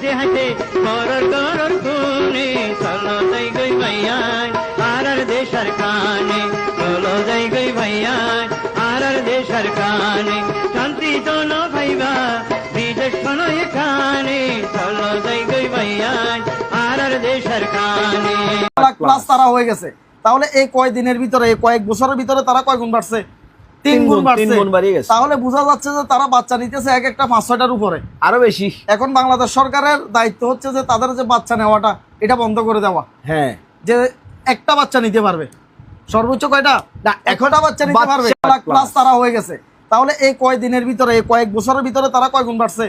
হাসে হাসে করর করর খুনে চলো যাই গই ভাইয়ান আর দেশার কানে চলো যাই গই ভাইয়ান আর দেশার কানে শান্তি জন ভাইবা বিদেশ শোনো এখানে চলো যাই গই ভাইয়ান আর দেশার কানে। ক্লাস তারা হয়ে গেছে, তাহলে এই কয়েকদিনের ভিতরে এই কয়েক বছরের ভিতরে তারা কয় গুণ বাড়ছে? 3 গুণ বাড়ছে। তাহলে বোঝা যাচ্ছে যে তারা বাচ্চা নিতেছে এক একটা 5-6টার উপরে, আরো বেশি। এখন বাংলাদেশ সরকারের দায়িত্ব হচ্ছে যে তাদের যে বাচ্চা নেওয়াটা এটা বন্ধ করে দেওয়া। হ্যাঁ, যে একটা বাচ্চা নিতে পারবে, সর্বোচ্চ কয়টা? না, একটা বাচ্চা নিতে পারবে। ক্লাস তারা হয়ে গেছে, তাহলে এই কয়েকদিনের ভিতরে এই কয়েক বছরের ভিতরে তারা কয় গুণ বাড়ছে?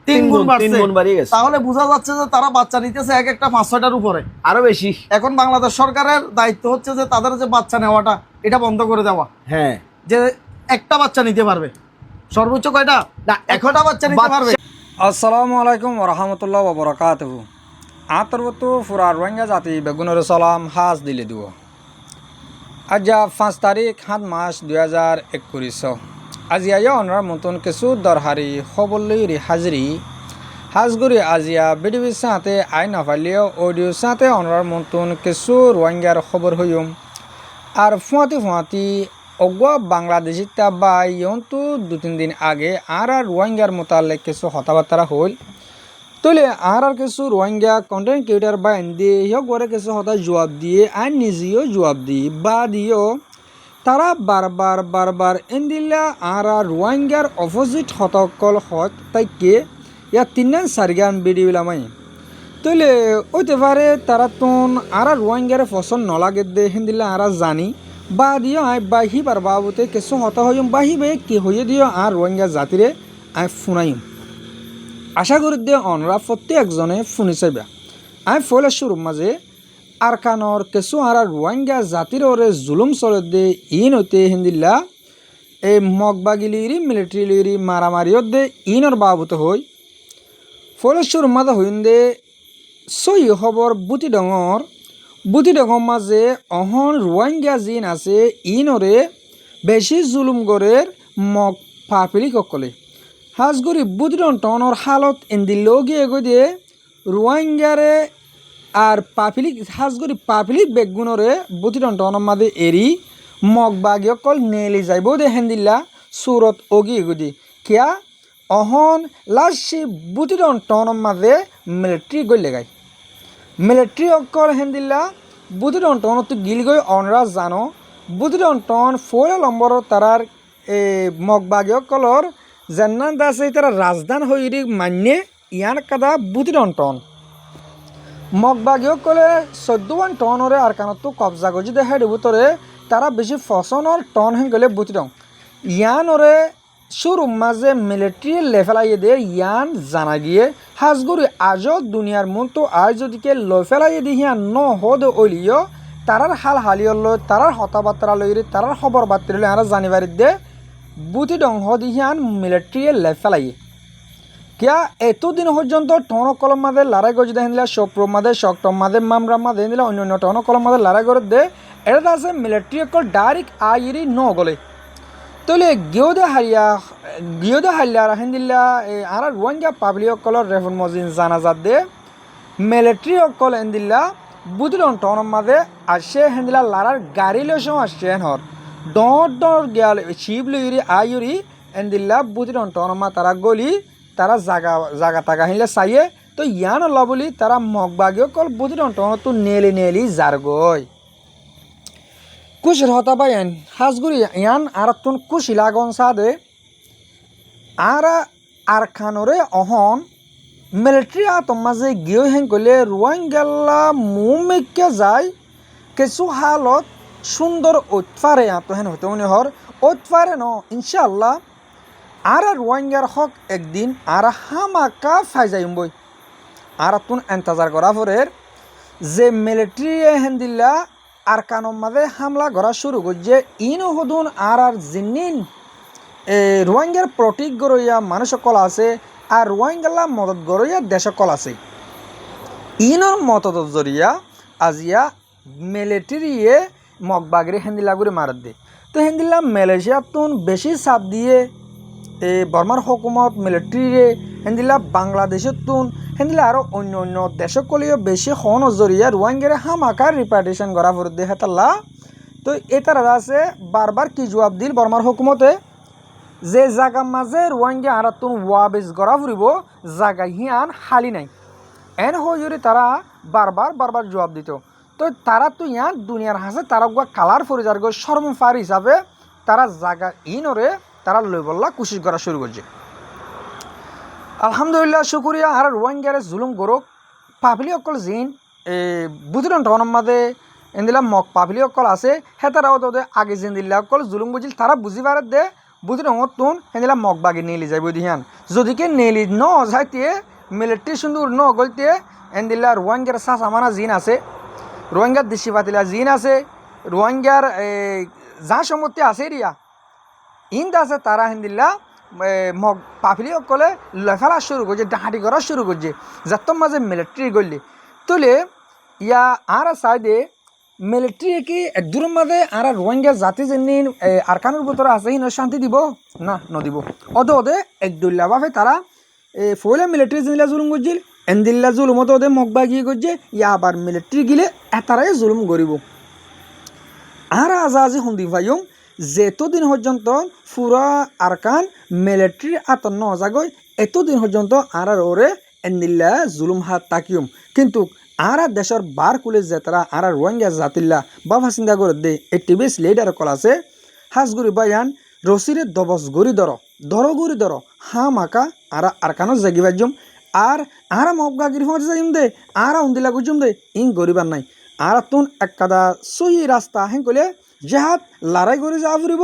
3 গুণ বাড়ছে। তাহলে বোঝা যাচ্ছে যে তারা বাচ্চা নিতেছে এক একটা 5-6টার উপরে, আরো বেশি। এখন বাংলাদেশ সরকারের দায়িত্ব হচ্ছে যে তাদের যে বাচ্চা নেওয়াটা এটা বন্ধ করে দেওয়া। হ্যাঁ, যে একটা বাচ্চা নিতে পারবে, সর্বোচ্চ কয়টা? না, একটা বাচ্চা নিতে পারবে। আসসালামু আলাইকুম ওরহামতুল্লাহ ওবরাকাতুহু। আতরবতো ফুরা রোহিঙ্গা জাতি বেগুনের সালাম হাজ দিলে দিব। আজ 5 তারিখ 7 মাস 2021। আজিয়া অনরার মতন কিছু দরহারি খবরলি হাজরি হাজগুড়ি আজিয়া বিডিবির সাথে আইন আফালিও অডিও সাথে অনরার মতন কিছু রোহিঙ্গার খবর হইম আর ফুয়াতি অগুয়া বাংলাদেশি বা ইয়ন্তু 2-3 দিন আগে আর রোহিঙ্গার মোতালেক কিছু কথাবার্তা হল তলে আর কিছু রোহিঙ্গা কন্টেন্ট ক্রিয়েটার বা দিয়ে হিয়ক করে কিছু হতা জবাব দিয়ে আর নিজেও জবাব দিই বা দিও তারা বারবার এন্দিল্লা আর রোহিঙ্গার অপোজিট হতকল হত তাইকে ইয়া 3-4 গান ভিডিও লামাই তলে ওইতে পারে তারা তোন আর রোহিঙ্গার পছন্দ নলাগে দে হেন্দিল্লা আর জানি বা দিও আই বাহি বার বাবুতে কিছু হতা হইম বাহি বে কি হইয়ে দিও আর রোহিঙ্গা জাতিরে আই ফুনাইম। আশা করি দিয়ে অনরা প্রত্যেকজনে শুনি চাইবা। আই ফলে শুরু মাঝে আর কানর কিছু আর রোহিঙ্গা জাতির ওরে জুলুম চলে দে ইন হইতে হিন্দিল্লা এই মগবাগিলিরি মিলিটারি মারামারিও দে ইনর বাবুতে হই ফলে শুরু মাঝে হইন দে সই খবর বুটি ডঙর মাঝে অহন রোহিঙ্গা জিন আছে ইনরে বেশি জুলুম গরের মগ পাপিলি ককলে হাজগুড়ি বুটিডন টনর হালত এন্দি লগিয়ে গই দিয়ে রোহিঙ্গারে আর পাপিলিক হাজগুড়ি পাপিলিক বেগুনরে বুটিডন টনর মাঝে এরি মগ বাগিয়কল নেলি যাইব দে হেন্দিল্লা সুরত অগি এগুদি কিয়া অহন লাসি বুটিডন টনর মাঝে মিলিটারি গই লেগাই মিলিটারি অকল হেন্দিল্লা বুটিডন টনত গিল গই অনরা জানো বুটিডন টন 4 নম্বর তারার মগ বাগিয়কলর জান্নান দাসে তারা রাজধান হইরি মান্যে ইয়ান কাদা বুটিডন টন মগবাগিয়কলে 14 টনরে আর কানতো কবজা গজি দেখা দিবতরে তারা বেশি ফসনের টন হেন গেলে বুটিডং ইয়ানরে শুরু মাঝে মিলিটারি লেফেলাইয়ে দে ইয়ান জানা গিয়ে হাজগুড়ি আজও দুনিয়ার মন তো আজ যদিকে লফেলাইয়ে দি হিয়ান ন হদ ওলিও তারার হাল হালিয়ল তারার হতাবার্তা লইরে তারার খবর বার্তা লই আর জানিবারি দে বুটিডং হদি হিয়ান মিলিটারি লেফেলাইয়ে কিয়া এতদিন পর্যন্ত টন কলম মাঝে লড়াই গজি দেখিলা সপ্র মাঝে শক্টম মাঝে মামরা মাঝে দিলা অন্য টন কলম মাঝে লড়াই করে দে এটা আছে মিলিটারি অকল ডাইরেক্ট আইরি ন গলে তলে গিয়েদে হারিয়া রাখেন দিলা আর রোহিঙ্গা পাবলিক অকলর রেফন মজিন জানাজাত দে মিলিটারি অকল এন্দিল্লা বুটিডন টন মাঝে আসে হেন্দিলা লড়ার গাড়ি লসম আসছে হর ডর গেল শিব লইরি আইরি এন্দিল্লা বুটিডন টন মা তারা গলি তারা জাগা তাগা হিলে চাইয়ে তো ইয়ান লবলি তারা মগবাগিও কল বুটিডন টন তো নেলি জারগই কুশ হতা পাইন হাজগুড়ি ইয়ান আর তুন কুশি লাগন সাদে আর খানরে অহন মিলিটারি আতম মাঝে গিয়ে হেন করলে রোহিঙ্গাল্লা মুমেকে যায় কিছু হালত সুন্দর ওতফারে আতো হেন হতে মনে হর ওতফারে ন ইনশাল্লাহ আর রোহিঙ্গার হক একদিন আর হামাকা ফাই যাইম বই আর তুন এন্তাজার করা পরের যে মিলিটারি হেন্দিল্লা আর কানম মাঝে হামলা করা শুরু করছে ইনো হদুন আর জিনিন রোহিঙ্গার প্রতীক গরইয়া মানুষ সকল আছে আর রোহিঙ্গাল্লা মদত গরইয়া দেশ সকল আছে ইনর মদত জরিয়া আজিয়া মিলিটারিয়ে মগবাগরে হেন্দিল্লা করে মারত দে তো হেন্দিল্লা মালয়েশিয়া তুন বেশি চাপ দিয়ে বর্মার হুকুমত মিলিটারিরে হেন্দিল্লা বাংলাদেশের তুন হেন্দিলে আরও অন্য অন্য দেশকলীয় বেশি খন জরিয়া রোহিঙ্গারে হামাকার রিপার্টিশন করা ফরত দিয়ে হেতাল্লা তো এটারা আছে বারবার কি জবাব দিল বর্মার হুকুমতে যে জায়গা মাঝে রোহিঙ্গা আর তুন ওয়াবেজ গড়া ফুরিব জায়গা হিয়ান খালি নাই এন হয়ে তারা বারবার জবাব দিত তো তারা তো ইয়ান দুনিয়ার হাসে তারা গোয়া কালার ফরিজার গো শর্মফার হিসাবে তারা জায়গা ইনরে তারা লই বললা কোশিশ করা শুরু করছে আলহামদুলিল্লাহ শুকুরিয়া আর রোহিঙ্গারে জুলুম গরক পাবলি অকল জিন বুঝলেন তখন মাঝে এদিলা মক পাবলি অকল আছে হে তারাও তো আগে জিন্দিল্লা অকল জুলুম বুঝিল তারা বুঝি পারে দে বুঝি রঙত তুন হেদিলা মগ বাগি নেলি যাইব দিহান যদিকে নেলি ন যাইতে মিলিটারি সুন্দর ন গলতে এদিল্লা রোহিঙ্গার সাস আমানা জিন আছে রোহিঙ্গার দেশি পাতিলা জিন আছে রোহিঙ্গার যা সম্পত্তি আছে রিয়া ইন্দ আছে তারা হেদিল্লা মগ পাফিলি অকলে লেফালা শুরু করছে ডাহাটি করা শুরু করছে যার মাঝে মিলিটারি গলি তুলে ইয়া আর সাইডে মিলিটারি কি দূর মাঝে আর রোহিঙ্গা জাতি যেমনি আরকানের ভিতরে আছে হিন শান্তি দিব না নদিব ওদে একদুল্লা ভাবে তারা ফলে মিলিটারি জিনিলা জুলুম করছিল এন্দিল্লা জুলুমত ওদে মগবা গিয়ে করছে ইয়া আবার মিলিটারি গিলে এতারাই জুলুম করিব আর আজি সন্ধি ভাইম যেতদিন পর্যন্ত পুরা আরকান মিলিটারি আতন নজাগই এতদিন পর্যন্ত আর ওরে এন্দিল্লা জুলুম হাত তাকিয়ম কিন্তু আর দেশের বার কুলে যে তারা আর রোহিঙ্গা জাতিল্লা বাবা চিন্তা করে দে একটি বেশ লিডার কল আছে হাজগুড়ি বায়ান রসিরে দবস গড়ি গুড়ি ধর হা মাকা আর আরকানো জাগি বাজুম আর মগগাগির ফোঁজ যাইম দে আর উন্দিলা গুজুম দে ইং গরিবার নাই আর তুন এক কাদা সহি রাস্তা হেন কলে জেহাত লড়াই করে যা ফুরিব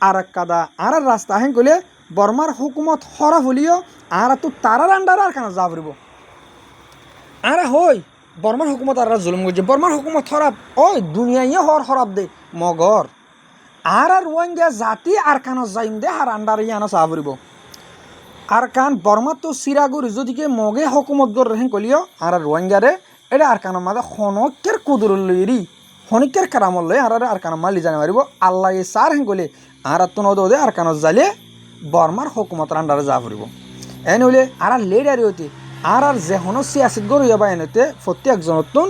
আর এক কাদা আর রাস্তা হেন কলে বর্মার হুকুমত হরা ফুলিও আর তো তারার আন্ডার আর কেন যা ফুরিব আর হই বর্মার হুকুমত আর জুলুম করছে বর্মার হুকুমত হরাব ওই দুনিয়ায় হরাব দে মগর আর রোহিঙ্গা জাতি আর কানো যাইম দে আর আন্ডার ইয়ানো চা ফুরিব আর কান বর্মা তো সিরাগুড়ি যদিকে মগে হুকুমত গর রেহেন কলিও আর রোহিঙ্গারে এটা আর কানো মাঝে হনকের কুদুর লইরি হনিকের কারামল লই আর কানো মালি জানে পারিব আল্লাহ সার হেন কলে আর তো নদে আর কানো জালে বর্মার হুকুমতের আন্ডারে যা ফুরিব এন হইলে আর লেডারি হইতে আর যে হন সিয়াসিত গড় যাবা এনেতে প্রত্যেকজনতুন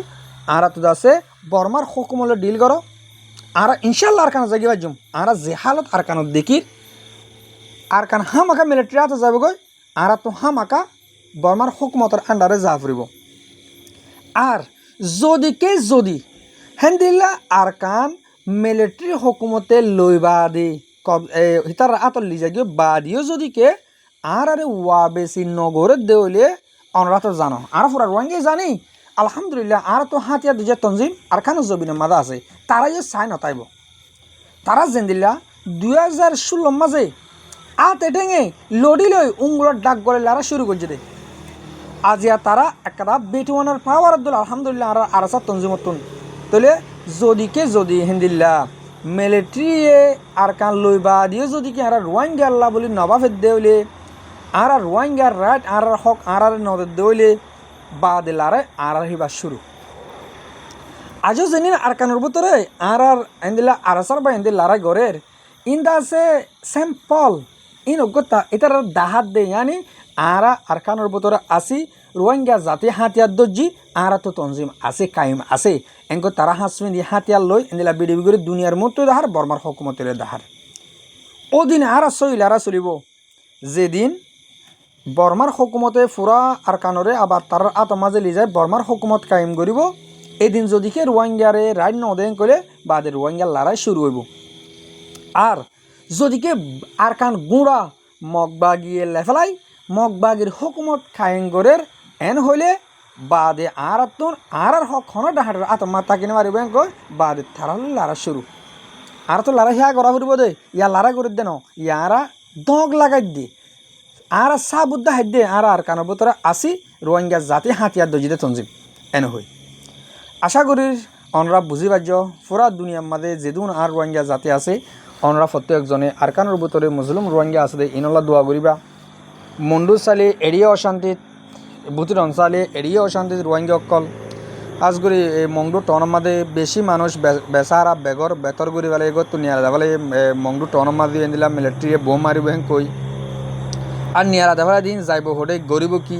আর তো আছে বর্মার হুকুমলে ডিল করো আর ইনশাল্লাহ আর কানো জাগি বাজুম আর যে হালত আর কানো দেখি আর কান হামাকা মিলিটারি আতো যাব গই আর তো হামাকা বর্মার হুকুমতের আন্ডারে যা ফুরিব আর যদি হেন্দিল্লা আর কান মিলিটারি হুকুমতে লইবা দি হিতার আতর লিজা গিয়ে বাদিও যদিকে আর ওয়া বেশি নগরের দেউলে অনরা তো জানো আর পুরা রোহিঙ্গা জানি আলহামদুলিল্লাহ আর তো হাতিয়া দুজে তঞ্জিম আর খানো জবিনের মাদা আছে তারাই চাই নতাইব তারা জেন্দিল্লা 2016 মাঝে এটেঙে লড়ি লই উঙ্গুলোর ডাক গলে লারা শুরু করছে দে আজিয়া তারা একটা বেটুয়ানোর পাওয়ার দল আলহামদুলিল্লাহ আর আরাসা তঞ্জিমতুন তাহলে যদি হিন্দিল্লা মিলিটারি আর কান লইবা দিয়ে যদি কি আর রোহিঙ্গা আল্লাহ বলি নবাফের দেউলে আর রোহিঙ্গার রাইট আর হক আর নদের দেউলে বাদে লারে আর হিবা শুরু আজও জানি আর কানের ভিতরে আর এন্দিলা আরাসার বা এন্দিল লারা গড়ের ইন্দা আছে স্যাম্পল ইন অজ্ঞতা এটার দাহাত দে ইয়ানি আর কানের ভিতরে আসি রোহিঙ্গা জাতি হাতিয়ার দর্জি আর তো তঞ্জিম আছে কায়েম আছে এঙ্ক তারা হাসমিন দিয়ে হাতিয়ার লই এন্দিলা বিডিবি করে দুনিয়ার মতো দাহার বর্মার হুকুমতের দাহার ওদিন আর সইলারা চলিব যেদিন বর্মার হুকুমতে ফুরা আর কানরে আবার তার আতমাজে লিজায় বর্মার হুকুমত কায়েম করিব এদিন যদিকে রোহিঙ্গারে রাইড নদেন করে বাদে রোহিঙ্গার লড়াই শুরু হইব আর যদিকে আর কান গুঁড়া মগবাগিয়ে লেফেলাই মগবাগির হুকুমত কায়েম করের এন হইলে বাদে আর হক খন ডাহার আতমা তাকিনে মারিব কই বাদে তারা লড়া শুরু আর তো লড়াই হ্যাঁ করা ফুরিব দে ইয়া লড়াই করে দেন ইয়ারা দগ লাগাই দিয়ে আর সা বুদ্ধা হাত দে আর কানের ভিতরে আসি রোহিঙ্গা জাতি হাতিয়ার দজিতে তঞ্জিম এন হই আশা করি অনরা বুঝি পার্য পুরা দুনিয়ার মাঝে যেদিন আর রোহিঙ্গা জাতি আছে অনরা প্রত্যেকজনে আর কানের ভিতরে মুসলিম রোহিঙ্গা আছে দে ইনলা দোয়া করিবা মন্ডু চালি এড়িয়ে অশান্তিত বুতির অঞ্চলে এড়িয়ে অশান্তিত রোহিঙ্গা অকল আজ করি এই মংডু টনের মাঝে বেশি মানুষ বেচারা বেগর বেতর করি পেলে এগত নিয়ারা যাবলে মংডু টনের মাঝে এদিলা মিলিটারি বোম মারিব হেন কই আর নিয়ারা দেখার দিন যাইব হোটে গরিব কি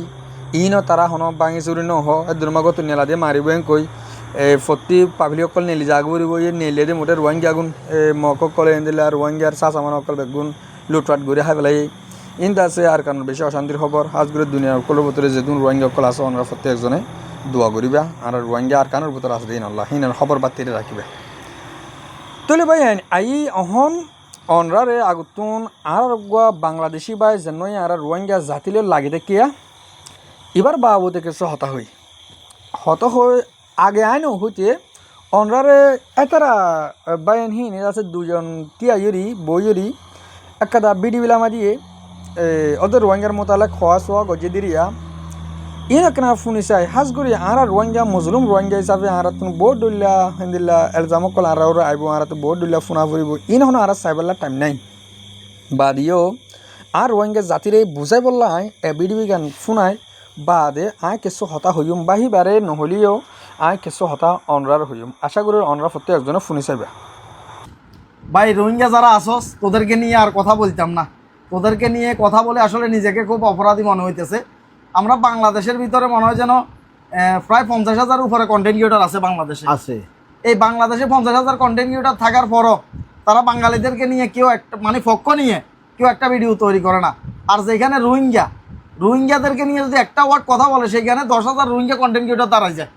ইনো তারা হন বাঙি চুরি নহ দুর্মাগত নেলা দিয়ে মারিব কই প্রতি পাবলি অকল নেলি জাগ বুড়িব নেলে দিয়ে মোটে রোহিঙ্গা গুণ মক কলে দিলে আর রোহিঙ্গার চাচামান অকল বেগুন লুটপাট ঘুরে খাই পেলাই ইন্দ আছে আর কারণ বেশি অশান্তির খবর হাজগুড়ি দুনিয়ার অকলের ভিতরে যেদিন রোহিঙ্গা অকল আছে ওনারা প্রত্যেকজনে দোয়া করিবা আর রোহিঙ্গা আর কানোর ভিতরে আছে দিন আল্লাহ হিনার খবর বাতিরে রাখিবে তলে ভাই I Ahon অনরারে আগুতুন R Bangladeshi by যেন আর রোহিঙ্গা জাতিলে লাগিতে কিয়া এবার বাবু থেকে হতা হই আগে আইন হইতে অনরারে এতারা বাইন হিন আছে দুজন তিয়ারি বইরি একটা বিডি বিলামা দিয়ে ওদের রোহিঙ্গার মোতালে খোয়া সোয়া গজে দিরিয়া ইনকনা ফুনিসাই হাজগুড়ি আর রোহিঙ্গা মজলুম রোহিঙ্গা হিসাবে আর তুমি বোর্ড ডুল্লা হিন্দিল্লা এলজামকল আর আইব আর বোর্ড ডুল্লা ফুনা ফুরিব ইন হন আর সাইবেলা টাইম নাই বাদিও আর রোহিঙ্গা জাতিরে বুঝাই বললা বিডি বিজ্ঞান ফুনাই বাদে আয় কিছু হতা হইম বাহিবারে নহলিও আয় কিছু হতা অনরার হইম আশা করি অনরা প্রত্যেকজনে ফুনিসাইবা ভাই রোহিঙ্গা যারা আসস তোদেরকে নিয়ে আর কথা বলতাম না, তোদেরকে নিয়ে কথা বলে আসলে নিজেকে খুব অপরাধী মনে হইতেছে। আমরা বাংলাদেশের ভিতরে মনে হয় যেন প্রায় 50,000 উপরে কন্টেন্ট ক্রিয়েটর আছে বাংলাদেশে আছে। এই বাংলাদেশে 50,000 কন্টেন্ট ক্রিয়েটর থাকার পরও তারা বাঙালিদেরকে নিয়ে কেউ একটা মানে পক্ষ নিয়ে কেউ একটা ভিডিও তৈরি করে না। আর যেখানে রোহিঙ্গাদেরকে নিয়ে যদি একটা ওয়ার্ড কথা বলে সেখানে 10,000 রোহিঙ্গা কন্টেন্ট ক্রিয়েটর দাঁড়ায় যায়।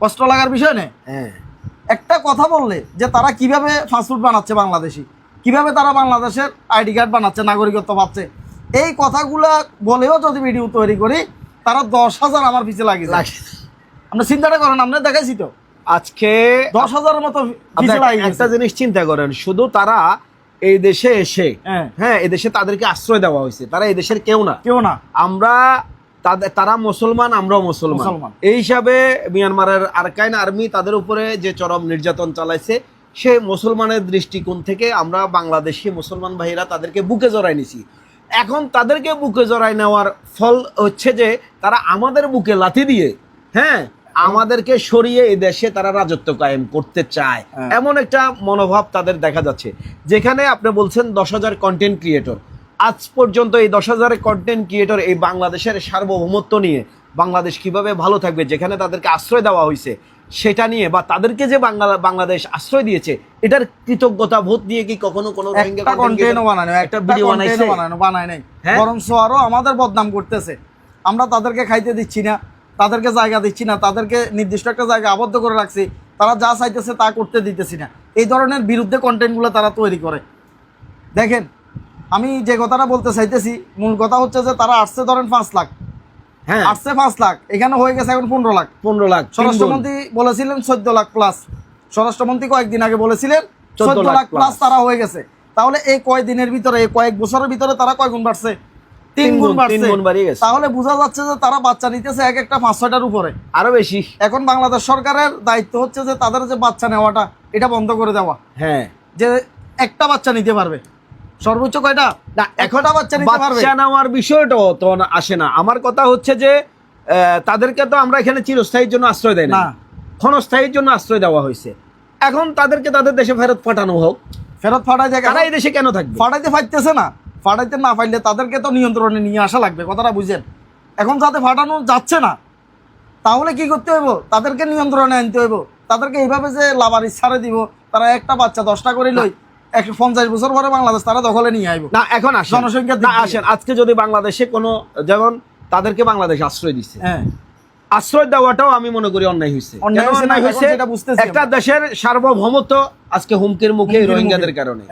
কষ্ট লাগার বিষয় নেই। একটা কথা বললে যে তারা কিভাবে ফাস্টফুড বানাচ্ছে বাংলাদেশি, কিভাবে তারা বাংলাদেশের আইডি কার্ড বানাচ্ছে, নাগরিকত্ব পাচ্ছে, এই কথাগুলা বলেও যদি ভিডিও তৈরি করি তারা 10,000 আমার পিছিয়ে লাগে। আপনি চিন্তাটা করেন, আপনি দেখাইছি তো আজকে 10,000-এর মতো একটা জিনিস চিন্তা করেন, শুধু তারা এই দেশে এসে হ্যাঁ এই দেশে তাদেরকে আশ্রয় দেওয়া হয়েছে, তারা এই দেশের কেউ না। আমরা তারা মুসলমান, আমরাও মুসলমান। এই হিসাবে মিয়ানমারের আরকাইন আর্মি তাদের উপরে যে চরম নির্যাতন চালাইছে, সে মুসলমানের দৃষ্টিকোণ থেকে আমরা বাংলাদেশি মুসলমান ভাইরা তাদেরকে বুকে জড়াই নিছি। এখন তাদেরকে বুকে জড়াই নেওয়ার ফল হচ্ছে যে তারা আমাদের বুকে লাথি দিয়ে আমাদেরকে সরিয়ে এই দেশে তারা রাজত্ব কায়েম করতে চায়, এমন একটা মনোভাব তাদের দেখা যাচ্ছে। যেখানে আপনি বলছেন 10,000 কন্টেন্ট ক্রিয়েটর, আজ পর্যন্ত এই 10,000 কন্টেন্ট ক্রিয়েটর এই বাংলাদেশের সার্বভৌমত্ব নিয়ে বাংলাদেশ কিভাবে ভালো থাকবে, যেখানে তাদেরকে আশ্রয় দেওয়া হয়েছে সেটা নিয়ে, বা তাদেরকে যে বাংলাদেশ আশ্রয় দিয়েছে এটার কৃতজ্ঞতা বোধ দিয়ে কি কখনো কোনো বানায় নাই? বরঞ্চ আরো আমাদের বদনাম করতেছে। আমরা তাদেরকে খাইতে দিচ্ছি না, তাদেরকে জায়গা দিচ্ছি না, তাদেরকে নির্দিষ্ট একটা জায়গা আবদ্ধ করে রাখছি, তারা যা চাইতেছে তা করতে দিতেছি না, এই ধরনের বিরুদ্ধে কন্টেন্টগুলো তারা তৈরি করে। দেখেন, আমি যে কথাটা বলতে চাইতেছি মূল কথা হচ্ছে যে তারা আসছে ধরেন 5 লাখ, আসছে 5 লাখ, এখানে হয়ে গেছে এখন 15 লাখ। স্বরাষ্ট্রমন্ত্রী বলেছিলেন 14 লাখ প্লাস, স্বরাষ্ট্রমন্ত্রী কয়েকদিন আগে বলেছিলেন 14 লাখ প্লাস তারা হয়ে গেছে। তাহলে এই কয়েকদিনের ভিতরে, এই কয়েক বছরের ভিতরে তারা কয় গুণ বাড়ছে? 3 গুণ বাড়ছে। তাহলে বোঝা যাচ্ছে যে তারা বাচ্চা নিতেছে এক একটা 5-6টার উপরে, আরো বেশি। এখন বাংলাদেশ সরকারের দায়িত্ব হচ্ছে যে তাদের যে বাচ্চা নেওয়াটা এটা বন্ধ করে দেওয়া, যে একটা বাচ্চা নিতে পারবে, সর্বোচ্চ কয়টা? না, একটা বাচ্চা নিতে পারবে। বাচ্চা নেওয়ার বিষয়টাও তো আসে না। আমার কথা হচ্ছে যে তাদেরকে তো আমরা এখানে চিরস্থায়ীর জন্য আশ্রয় দেয় না, ক্ষণস্থায়ীর জন্য আশ্রয় দেওয়া হয়েছে। এখন তাদেরকে তাদের দেশে ফেরত পাঠানো হোক। ফেরত পাঠাই যায়, তারা এই দেশে কেন থাকবে? পাঠাইতে পারতেছে না। পাঠাইতে না পারলে তাদেরকে তো নিয়ন্ত্রণে নিয়ে আসা লাগবে, কথাটা বুঝেন। এখন যাতে পাঠানো যাচ্ছে না, তাহলে কি করতে হইব? তাদেরকে নিয়ন্ত্রণে আনতে হইব। তাদেরকে এইভাবে যে লাভারিস ছাড়ে দিব, তারা একটা বাচ্চা 10টা করে লই, 50 বছর পরে বাংলাদেশ তারা দখলে নিয়ে আইব না। এখন জনসংখ্যা আসেন, আজকে যদি বাংলাদেশে কোনো, যেমন তাদেরকে বাংলাদেশ আশ্রয় দিচ্ছে, আশ্রয় দেওয়াটাও আমি মনে করি অন্যায় হয়েছে। একটা দেশের সার্বভৌমত্ব আজকে হুমকির মুখে রোহিঙ্গাদের কারণে।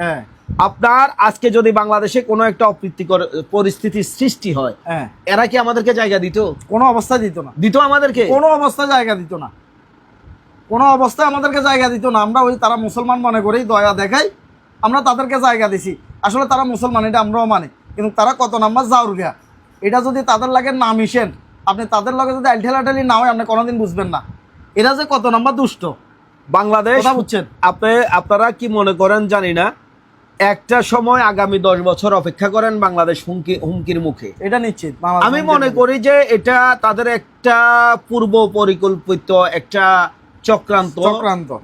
আপনার আজকে যদি বাংলাদেশে কোনো একটা অপ্রীতিকর পরিস্থিতির সৃষ্টি হয়, এরা কি আমাদেরকে জায়গা দিত? কোনো অবস্থায় দিত না। দিত আমাদেরকে? কোনো অবস্থায় জায়গা দিত না, কোনো অবস্থায় আমাদেরকে জায়গা দিত না। আমরা ওই তারা মুসলমান মনে করেই দয়া দেখাই আমরা তাদেরকে জায়গা দিছি। আসলে তারা মুসলমান, এটা আমরাও মানি, কিন্তু তারা কত নাম্বার জাউরগা, এটা যদি তাদের লাগে না মিশেন, আপনি তাদের লগে যদি আলঠেলাঠালি না হয় আপনি কোনোদিন বুঝবেন না এরা যে কত নাম্বার দুষ্ট। বাংলাদেশ বুঝছেন আপনারা কি মনে করেন জানি না, একটা সময় আগামী 10 বছর অপেক্ষা করেন, বাংলাদেশ হুমকির মুখে, এটা নিশ্চিত। আমি মনে করি যে এটা তাদের একটা পূর্ব পরিকল্পিত একটা চক্রান্ত,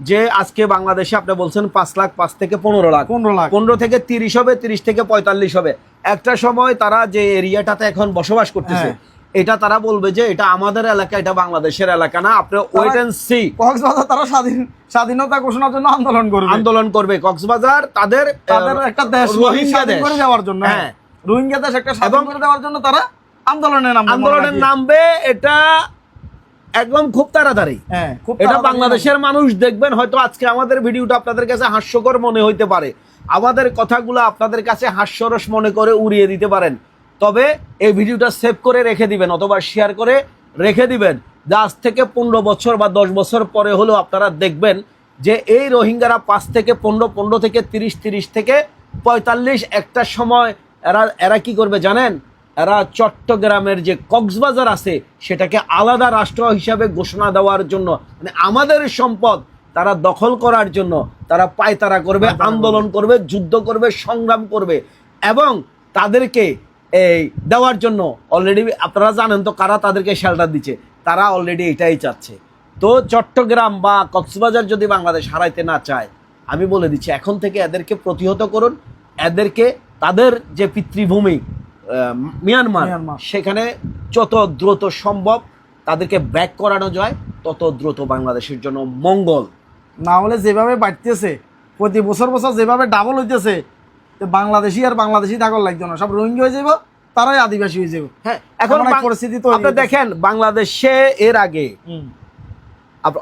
যে আজকে বাংলাদেশে আপনি বলছেন 5 লাখ, 5 থেকে 15 লাখ, 15 থেকে 30 হবে, 30 থেকে 45 হবে। একটা সময় তারা যে এরিয়াটাতে এখন বসবাস করতেছে, এটা তারা বলবে যে এটা আমাদের এলাকা, এটা বাংলাদেশের এলাকা না, আপনি ওয়েট এন্ড সি। কক্সবাজার তারা স্বাধীনতা ঘোষণার জন্য আন্দোলন করবে। কক্সবাজার তাদের একটা দেশ রোহিঙ্গা স্বাধীন দেশ করে দেওয়ার জন্য, হ্যাঁ রোহিঙ্গা দেশ একটা স্বাধীন করে দেওয়ার জন্য তারা আন্দোলনের নামবে। এটা একদম খুব তাড়াতাড়ি। এটা বাংলাদেশের মানুষ দেখবেন, হয়তো আজকে আমাদের ভিডিওটা আপনাদের কাছে হাস্যকর মনে হইতে পারে, আমাদের কথাগুলো আপনাদের কাছে হাস্যরস মনে করে উড়িয়ে দিতে পারেন, তবে এই ভিডিওটা সেভ করে রেখে দিবেন অথবা শেয়ার করে রেখে দিবেন। যে আজ থেকে 15 বছর বা 10 বছর পরে হলেও আপনারা দেখবেন যে এই রোহিঙ্গারা 5 থেকে 15 থেকে 30 থেকে 45 একটা সময় এরা কি করবে জানেন? এরা চট্টগ্রামের যে কক্সবাজার আছে সেটাকে আলাদা রাষ্ট্র হিসাবে ঘোষণা দেওয়ার জন্য, মানে আমাদের সম্পদ তারা দখল করার জন্য তারা পায়তারা করবে, আন্দোলন করবে, যুদ্ধ করবে, সংগ্রাম করবে, এবং তাদেরকে এই দেওয়ার জন্য অলরেডি আপনারা জানেন তো কারা তাদেরকে শেল্টার দিচ্ছে, তারা অলরেডি এটাই চাচ্ছে। তো চট্টগ্রাম বা কক্সবাজার যদি বাংলাদেশ হারাইতে না চায়, আমি বলে দিচ্ছি এখন থেকে এদেরকে প্রতিহত করুন, এদেরকে তাদের যে পিতৃভূমি মিয়ানমার সেখানে যত দ্রুত সম্ভব তাদেরকে ব্যাক করানো যায় তত দ্রুত বাংলাদেশের জন্য মঙ্গল। না হলে যেভাবে বাড়তেছে প্রতি বছর যেভাবে ডাবল হইতেছে, বাংলাদেশি আর বাংলাদেশি থাকার লাগবে না, সব রোহিঙ্গা হয়ে যাব, তারাই আদিবাসী হয়ে যাবে। হ্যাঁ, এখন পরিস্থিতি তো আপনি দেখেন বাংলাদেশে এর আগে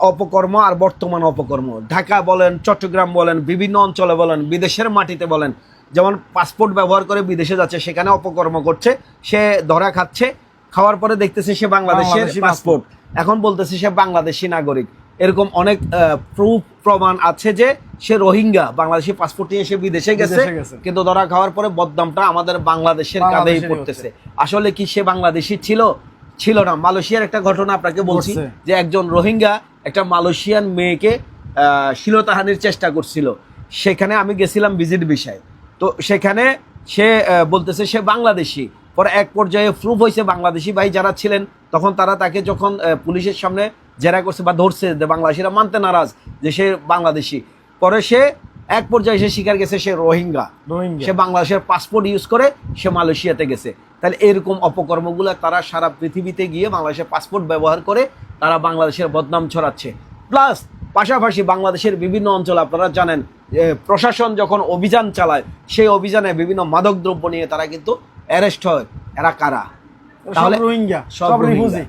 অপকর্ম আর বর্তমান অপকর্ম, ঢাকা বলেন, চট্টগ্রাম বলেন, বিভিন্ন অঞ্চলে বলেন, বিদেশের মাটিতে বলেন, যেমন পাসপোর্ট ব্যবহার করে বিদেশে যাচ্ছে, সেখানে অপকর্ম করছে, সে ধরা খাচ্ছে, খাওয়ার পরে দেখতেছে সে বাংলাদেশের পাসপোর্ট, এখন বলতেছে সে বাংলাদেশি নাগরিক। এরকম অনেক প্রুফ প্রমাণ আছে যে সে রোহিঙ্গা, বাংলাদেশি পাসপোর্ট নিয়ে সে বিদেশে গেছে, কিন্তু ধরা খাওয়ার পরে বদনামটা আমাদের বাংলাদেশের কাঁধেই পড়তেছে। আসলে কি সে বাংলাদেশি ছিল না। মালয়েশিয়ার একটা ঘটনা আপনাকে বলছি, যে একজন রোহিঙ্গা একটা মালয়েশিয়ান মেয়েকে শ্লীলতাহানির চেষ্টা করছিল, সেখানে আমি গেছিলাম ভিজিট বিষয়ে, তো সেখানে সে বলতেছে সে বাংলাদেশি। পরে এক পর্যায়ে প্রুফ হয়েছে বাংলাদেশি ভাই যারা ছিলেন, তখন তারা তাকে যখন পুলিশের সামনে জেরা করছে বা ধরছে, যে বাংলাদেশিরা মানতে নারাজ যে সে বাংলাদেশি, পরে সে এক পর্যায়ে সে স্বীকার গেছে সে রোহিঙ্গা, সে বাংলাদেশের পাসপোর্ট ইউজ করে সে মালয়েশিয়াতে গেছে। তাহলে এরকম অপকর্মগুলো তারা সারা পৃথিবীতে গিয়ে বাংলাদেশের পাসপোর্ট ব্যবহার করে তারা বাংলাদেশের বদনাম ছড়াচ্ছে। প্লাস পাশাপাশি বাংলাদেশের বিভিন্ন অঞ্চলে আপনারা জানেন প্রশাসন যখন অভিযান চালায়, সেই অভিযানে বিভিন্ন মাদকদ্রব্য নিয়ে তারা কিন্তু অ্যারেস্ট হয়। এরা কারা? তাহলে রোহিঙ্গা, সব রিফিউজি।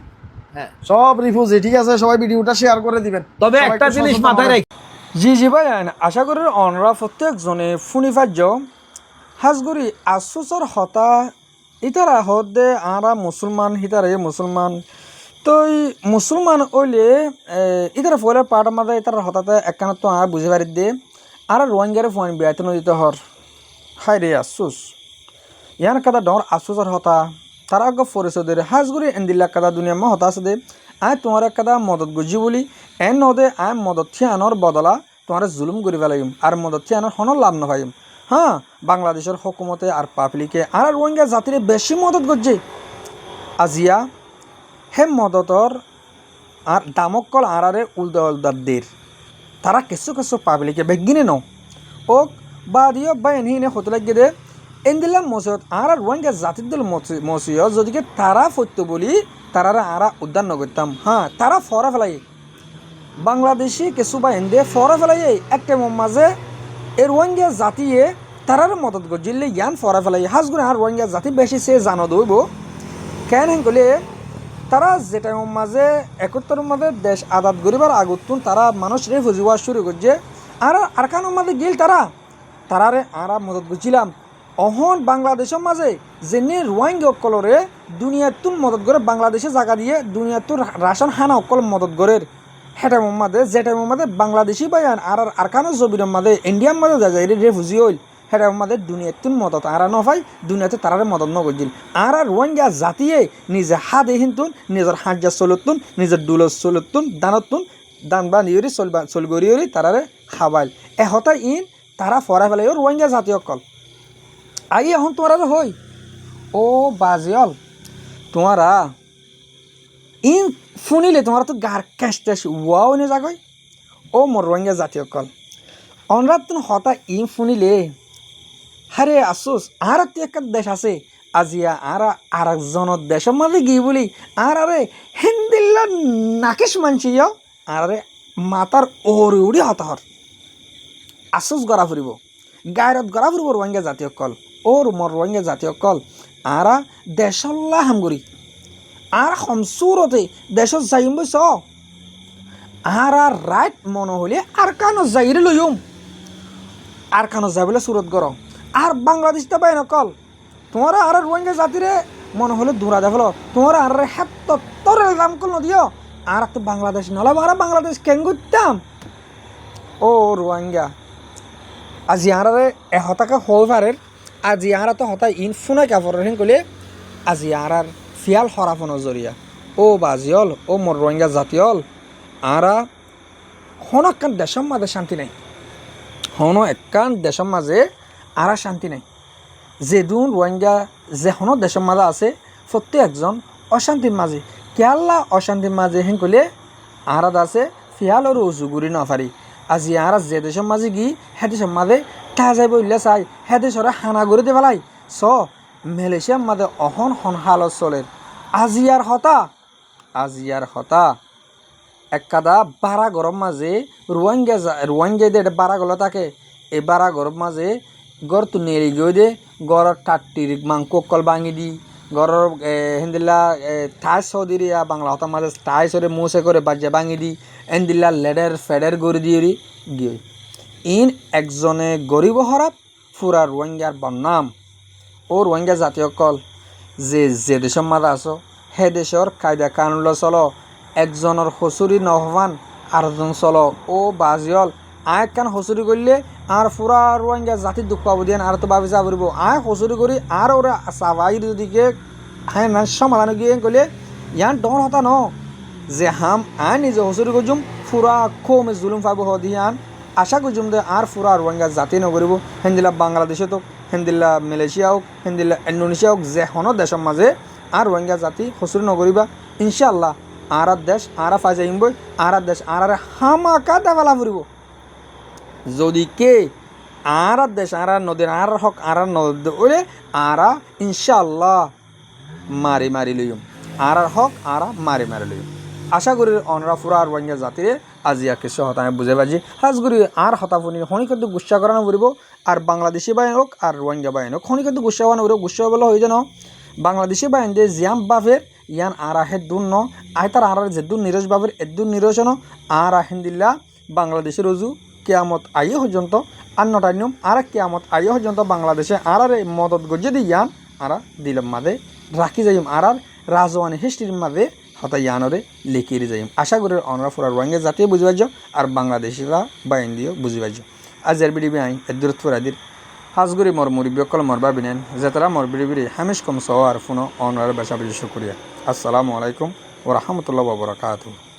হ্যাঁ, সব রিফিউজি। ঠিক আছে, সবাই ভিডিওটা শেয়ার করে দিবেন। তবে একটা জিনিস মাথায় রাখি, জি ভাই, আশা করি অনরা প্রত্যেকজনে ফুনিফার্য হাজগুড়ি আসুসর হতা ইতারা হদে আরা মুসলমান হিতারে মুসলমান, তো মুসলমান ওইলে ইতারা ফলে পাট মাদা ইতার হতাতে একখানা তো আর বুঝে পারি দে আর রোহিঙ্গারে ফোন বেতন দিতে হর। হাই রে আসুস ইয়ান কাদা ডর আসুসর হতা তারা আগে ফরিসদের হাজগুড়ি এন্দিল্লা কাদা দুনিয়া মা হতা আছে দে আয় তোমার কাদা মদত গুজি বলি এন নদে আয় মদত থিয়ানোর বদলা তোমার জুলুম করি ফেলাইম আর মদত থিয়ানোর হনর লাভ নহাইম। হ্যাঁ, বাংলাদেশের হকুমতে আর পাবলিকে আর রোহিঙ্গা জাতিরে বেশি মদত করছে। আজিয়া হে মদতর আর দামকল আরারে উলদার দের তারা কিছু কিছু পাবলিকে বেগিনে ন ও বা দিও বা এনে হতে লাগে দে এনদিলাম মসজিদ আর রোহিঙ্গা জাতির দল মসজিদ যদিকে তারা ফত্য বলি তারা আরা উদ্যান নগরতাম। হ্যাঁ, তারা ফরা ফেলাই বাংলাদেশি কিছু বা এনে ফরা ফেলাই একটা মাঝে এই রোহিঙ্গা জাতিয়ে তারার মদত গজিলে জ্ঞান ফরা ফেলাই হাজগুড়ি আর রোহিঙ্গা জাতি বেশি সে জানো দইব কেন গলে তারা যেটা মাঝে 71 মাঝে দেশ আজাদ করিবার আগতুন তারা মানুষ রে ফুজিবা শুরু করছে আর কানো মাঝে গিল তারারে আরা মদত গজিলাম। অহন বাংলাদেশের মাঝে যেনে রোহিঙ্গা অকলরে দুনিয়াতুন মদত করে বাংলাদেশে জায়গা দিয়ে দুনিয়াতুর রাশন হানা অকল মদত করে হেটা মাঝে যেটা মাঝে বাংলাদেশি বায়ান আর কানো জবির মাঝে ইন্ডিয়ার মাঝে যায় রেফুজি হইল হেটা মাঝে দুনিয়াতুন মদত আরা নফাই দুনিয়াতে তারারে মদত নগজিল আর রোহিঙ্গা জাতিয়ে নিজে হাতে হিনতুন নিজের হাঁজা চলতুন নিজের দুল চলতুন দানতুন দান বা নিয়রি চলগরিয়রি তারারে খাবাইল এহতা ইন তারা ফরা ফেলাই রোহিঙ্গা জাতি অকল আই এখন তোমার হই ও বাজিয়ল তোমারা ইন শুনিলে তোমার তো গার ক্যাশ ট্যাশ ওয়াও নে যাগই ও মোর রোহিঙ্গা জাতি অকল অনরাত তুমি হতা ইন শুনিলে হারে আসুস আর একটা দেশ আছে আজিয়া আর আরেকজনের দেশের মাঝে গিয়ে বলি আর আরে হিন্দিল্ল নাকিস মানছি আরে মাতার ওরি উড়ি হতাহর আশুস গড়া ফুরিব গায়রত গড়া ফুরিব রোহিঙ্গা জাতীয় কল ওর মর রোহিঙ্গা জাতীয় কল আরা দেশল্লা হামগুড়ি আর সমসুরতে দেশত যাইম বইস আর রাইট মনে হলে আর কানো যাইরে লইম আর কানো যাইবলে সুরত গর আর বাংলাদেশটা পাই নকল তোমার আর রোহিঙ্গা জাতিরে মনে হলে দূরা দেখল তোমার আর হাত তরে দাম কল নদিও আর তো বাংলাদেশ নলা আর বাংলাদেশ কেন করতাম ও রোহিঙ্গা আজি আরে এহতাকে হল পারের আজি আর তো হতাই ইনফুনাই কাপড় হেন কলে আজি আর ফিয়াল হরাফনের জরিয়া ও বাজিয়ল ও মোর রোহিঙ্গা জাতিয়ল আরা হন একখান দেশের মাঝে শান্তি নাই হন একখান দেশের মাঝে আরা শান্তি নাই যেদুন রোহিঙ্গা যে হন দেশের মাঝে আছে প্রত্যেকজন অশান্তির মাঝে কেয়াল্লা অশান্তির মাঝে হেন কলে আরাদ আছে ফিয়ালর উজুগুড়ি নফারি আজি আর যে দেশের মাঝে গি হে দেশের মাঝে টা যাইব উল্লে চাই হে দেশরে হানা গড়ি দে পেলাই স মালয়েশিয়ার মাঝে অহন হন হালত চলের আজি আর হতা একাদা বারা গরম মাঝে রোহিঙ্গা দে বারা গল থাকে এই বারা গরম মাঝে গড় তো নেড়ি গই দে গড়ের টাট্টির মাংকল ভাঙি দি গড়ের হিন্দিল্লা ঠাই সদিরিয়া বাংলা হতার মাঝে ঠাই সরে মুসে করে বাজে ভাঙি দি এন্দিল্লা লেডের ফেডের গড়ি দিয়ে গিয়ে ইন একজনে গরিব হরাপ ফুরা রোহিঙ্গার বন্যাম ও রোহিঙ্গা জাতীয় কল যে দেশের মাঝে আছো হে দেশের কায়দা কানুন চলো একজনের হসুরি নহবান আরেকজন চলো ও বাজিয়ল আয় কান হসুরি করলে আর ফুরা রোহিঙ্গা জাতির দুঃখ পাবো দিয়ে আর তো ভাবি যা বলবো আয় হসুরি করি আর ওরা সাবাই দিকে হ্যাঁ না সমাধান গিয়ে করলে ইয়ান ডর হতা ন যে হাম আয় নিজে হসুরি করছুম ফুরা খোমে জুলুম পাবো হদিয়ান আশা করছুম যে আর ফুরা রোহিঙ্গা জাতি নকরিব হিন্দিল্লা বাংলাদেশে তো হিন্দিল্লা মালয়েশিয়া হোক হিন্দিল্লা ইন্দোনেশিয়া হোক যে হন দেশের মাঝে আর রোহিঙ্গা জাতি হসুরি নকরিবা ইনশাআল্লাহ আর দেশ আর ফাই যাইমবই আর দেশ আর হামাকা দেওয়ালা ফুরিব যদি কে আর দেশ আর নদীর আর হক আর নদী ওরে আর ইনশাআল্লাহ মারি লইম আর হক আর মারি লইম আশা করি অনরা ফুরা আর রোহিঙ্গা জাতিরে আজিয়া কিছু হতায় বুঝে বাজি হাজগুড়ি আর হতাফুনি হনি কিন্তু গুসা করানো ফুরিব আর বাংলাদেশি বাহিনী হোক আর রোহিঙ্গা বাহিনী হোক হনি কিন্তু গুসা করানো ফুরিব গুসা বলে হয়ে যেন বাংলাদেশি বাহিনী দিয়ে জিয়াম বাফের ইয়ান আর আহে দুন ন আয় তার আর যেদুন নিরজ বাবের এদুন নিরজন আর আহিন্দিল্লা বাংলাদেশের রজু কেয়ামত আইয়ে পর্যন্ত আর নটাইনিয়ম আর কেয়ামত আইয়ে পর্যন্ত বাংলাদেশে আর মদত গজিয়ে দিয়ে ইয়ান আর দিলম মাঝে রাখি যাইম আর রাজওয়ানি হিস্ট্রির মাঝে হতা ইয়ানরে লিখিয়ে যাইম আশা করি অনরা ফুরা রোহিঙ্গা জাতীয় বুঝি পারছ আর বাংলাদেশিরা বাহিনী দিয়েও বুঝি পারছ আজের বিডিবি আইন এদুরত ফুরাদির হাজগুড়ি মর মুরিবি অকল মরবা বিনেন যেতারা মর বিড়ি হামিশ কম সহ আর ফোনো অনরার বেশা বেশি শুক্রিয়া আসসালামু আলাইকুম ওয়া রাহমাতুল্লাহি ওয়া বারাকাতুহু।